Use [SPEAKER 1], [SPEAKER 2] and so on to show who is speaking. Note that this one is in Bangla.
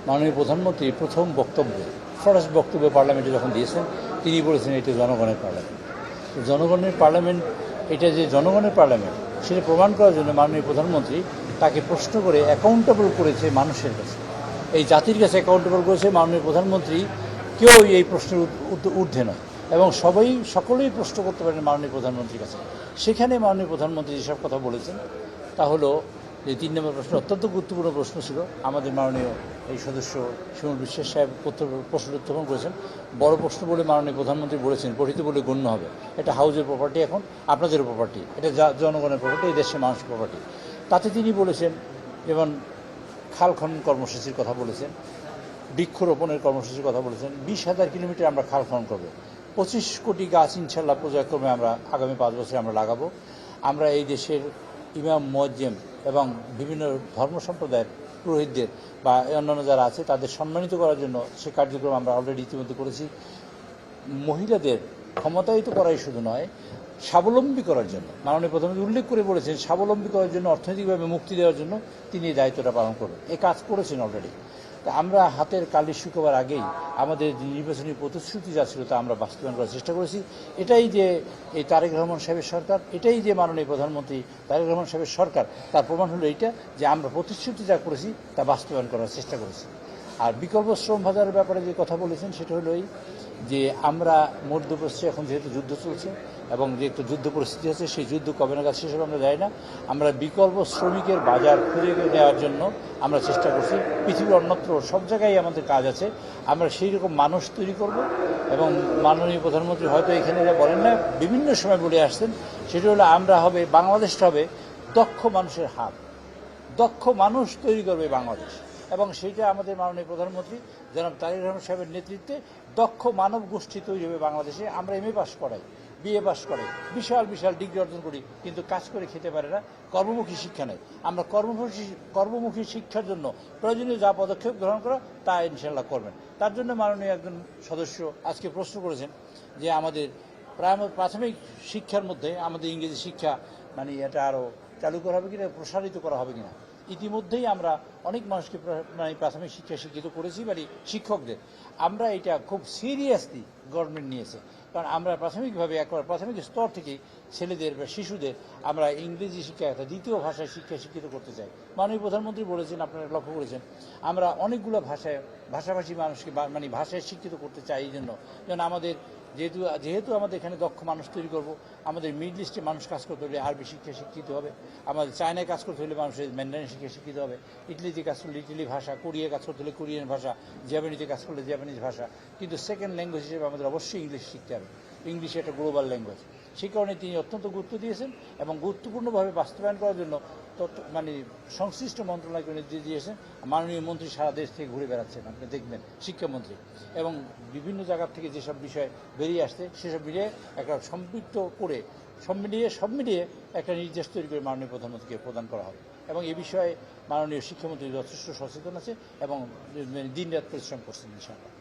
[SPEAKER 1] মাননীয় প্রধানমন্ত্রী প্রথম বক্তব্যে ফার্স্ট বক্তব্যে পার্লামেন্টে যখন দিয়েছেন তিনি বলেছেন এটা জনগণের পার্লামেন্ট। জনগণের পার্লামেন্ট, এটা যে জনগণের পার্লামেন্ট সেটা প্রমাণ করার জন্য মাননীয় প্রধানমন্ত্রী তাকে প্রশ্ন করে অ্যাকাউন্টেবল করেছে মানুষের কাছে, এই জাতির কাছে অ্যাকাউন্টেবল করেছে। মাননীয় প্রধানমন্ত্রী কেউ এই প্রশ্নের ঊর্ধ্বে নয় এবং সকলেই প্রশ্ন করতে পারেন মাননীয় প্রধানমন্ত্রীর কাছে। সেখানে মাননীয় প্রধানমন্ত্রী যেসব কথা বলেছেন তা হলো যে 3 নম্বর প্রশ্ন অত্যন্ত গুরুত্বপূর্ণ প্রশ্ন ছিল। আমাদের মাননীয় এই সদস্য শিমুল বিশ্বাস সাহেব প্রশ্ন উত্থাপন করেছেন। বড় প্রশ্ন বলে মাননীয় প্রধানমন্ত্রী বলেছেন পঠিত বলে গণ্য হবে। এটা হাউজের প্রপার্টি, এখন আপনাদের প্রপার্টি, এটা জনগণের প্রপার্টি, এই দেশের মানুষের প্রপার্টি। তাতে তিনি বলেছেন যেমন খাল খনন কর্মসূচির কথা বলেছেন, বৃক্ষরোপণের কর্মসূচির কথা বলেছেন। 20,000 কিলোমিটার আমরা খাল খনন করবো, 25 কোটি গাছ ইনশাল্লাহ পর্যায়ক্রমে আমরা আগামী 5 বছরে আমরা লাগাবো। আমরা এই দেশের ইমাম মুয়াজ্জিম এবং বিভিন্ন ধর্ম সম্প্রদায়ের পুরোহিতদের বা অন্যান্য যারা আছে তাদের সম্মানিত করার জন্য সে কার্যক্রম আমরা অলরেডি ইতিমধ্যে করেছি। মহিলাদের ক্ষমতায়িত করাই শুধু নয়, স্বাবলম্বী করার জন্য মাননীয় প্রধানমন্ত্রী উল্লেখ করে বলেছেন স্বাবলম্বী করার জন্য, অর্থনৈতিকভাবে মুক্তি দেওয়ার জন্য তিনি এই দায়িত্বটা পালন করবেন। এই কাজ করেছেন অলরেডি। তা আমরা হাতের কালি শুকাবার আগেই আমাদের নির্বাচনী প্রতিশ্রুতি যা ছিল তা আমরা বাস্তবায়ন করার চেষ্টা করেছি। এটাই যে এই তারেক রহমান সাহেবের সরকার, এটাই যে মাননীয় প্রধানমন্ত্রী তারেক রহমান সাহেবের সরকার, তার প্রমাণ হলো এইটা যে আমরা প্রতিশ্রুতি যা করেছি তা বাস্তবায়ন করার চেষ্টা করেছি। আর বিকল্প শ্রম বাজারের ব্যাপারে যে কথা বলেছেন সেটা হলো এই যে আমরা মধ্যপ্রাচ্যে এখন যেহেতু যুদ্ধ চলছে এবং যে একটু যুদ্ধ পরিস্থিতি আছে, সেই যুদ্ধ কবে নাগাদ শেষ হবে আমরা জানি না। আমরা বিকল্প শ্রমিকের বাজার খুঁজে নেওয়ার জন্য আমরা চেষ্টা করছি। পৃথিবীর অন্যত্র সব জায়গায় আমাদের কাজ আছে, আমরা সেই রকম মানুষ তৈরি করব। এবং মাননীয় প্রধানমন্ত্রী হয়তো এখানে যা বলেন না, বিভিন্ন সময় বলে আসছেন, সেটা হলো আমরা হবে, বাংলাদেশটা হবে দক্ষ মানুষের হাব, দক্ষ মানুষ তৈরি করবে বাংলাদেশ। এবং সেইটা আমাদের মাননীয় প্রধানমন্ত্রী জনাব তারেক রহমান সাহেবের নেতৃত্বে দক্ষ মানব গোষ্ঠী তৈরি হবে বাংলাদেশে। আমরা MA পাস করাই, BA পাস করাই, বিশাল বিশাল ডিগ্রি অর্জন করি, কিন্তু কাজ করে খেতে পারে না, কর্মমুখী শিক্ষা নেই। আমরা কর্মমুখী শিক্ষার জন্য প্রয়োজনীয় যা পদক্ষেপ গ্রহণ করা তা ইনশাল্লাহ করবেন। তার জন্য মাননীয় একজন সদস্য আজকে প্রশ্ন করেছেন যে আমাদের প্রাথমিক শিক্ষার মধ্যে আমাদের ইংরেজি শিক্ষা মানে এটা আরও চালু করা হবে কিনা, প্রসারিত করা হবে কিনা। ইতিমধ্যেই আমরা অনেক মানুষকে মানে প্রাথমিক শিক্ষা শিক্ষিত করেছি, মানে শিক্ষকদের। আমরা এটা খুব সিরিয়াসলি গভর্নমেন্ট নিয়েছে, কারণ আমরা প্রাথমিকভাবে একবার প্রাথমিক স্তর থেকে ছেলেদের বা শিশুদের আমরা ইংরেজি শিক্ষা একটা দ্বিতীয় ভাষায় শিক্ষিত করতে চাই। মাননীয় প্রধানমন্ত্রী বলেছেন, আপনারা লক্ষ্য করেছেন, আমরা অনেকগুলো ভাষাভাষী মানুষকে মানে ভাষায় শিক্ষিত করতে চাই। এই জন্য যেন আমাদের যেহেতু আমাদের এখানে দক্ষ মানুষ তৈরি করব, আমাদের মিডল ইস্টে মানুষ কাজ করতে হলে আরবি শিক্ষা শিক্ষিত হবে, আমাদের চায়নায় কাজ করতে হলে মানুষের ম্যান্ডারিন শিক্ষা শিক্ষিত হবে, ইটালিতে কাজ করলে ইটালি ভাষা, কোরিয়ায় কাজ করতে হলে কোরিয়ান ভাষা, জাপানিতে কাজ করলে জাপানিজ ভাষা। কিন্তু সেকেন্ড ল্যাঙ্গুয়েজ হিসেবে আমাদের অবশ্যই ইংলিশ শিখতে হবে। ইংলিশ একটা গ্লোবাল ল্যাঙ্গুয়েজ। সেই কারণে তিনি অত্যন্ত গুরুত্ব দিয়েছেন এবং গুরুত্বপূর্ণভাবে বাস্তবায়ন করার জন্য মানে সংশ্লিষ্ট মন্ত্রণালয়কে নির্দেশ দিয়েছেন। মাননীয় মন্ত্রী সারা দেশ থেকে ঘুরে বেড়াচ্ছেন, আপনি দেখবেন, শিক্ষামন্ত্রী, এবং বিভিন্ন জায়গার থেকে যেসব বিষয় বেরিয়ে আসছে সেসব মিলিয়ে একটা সব মিলিয়ে একটা নির্দেশ তৈরি করে মাননীয় প্রধানমন্ত্রীকে প্রদান করা হবে। এবং এ বিষয়ে মাননীয় শিক্ষামন্ত্রী যথেষ্ট সচেতন আছে এবং দিনরাত পরিশ্রম করছেন ইনশাআল্লাহ।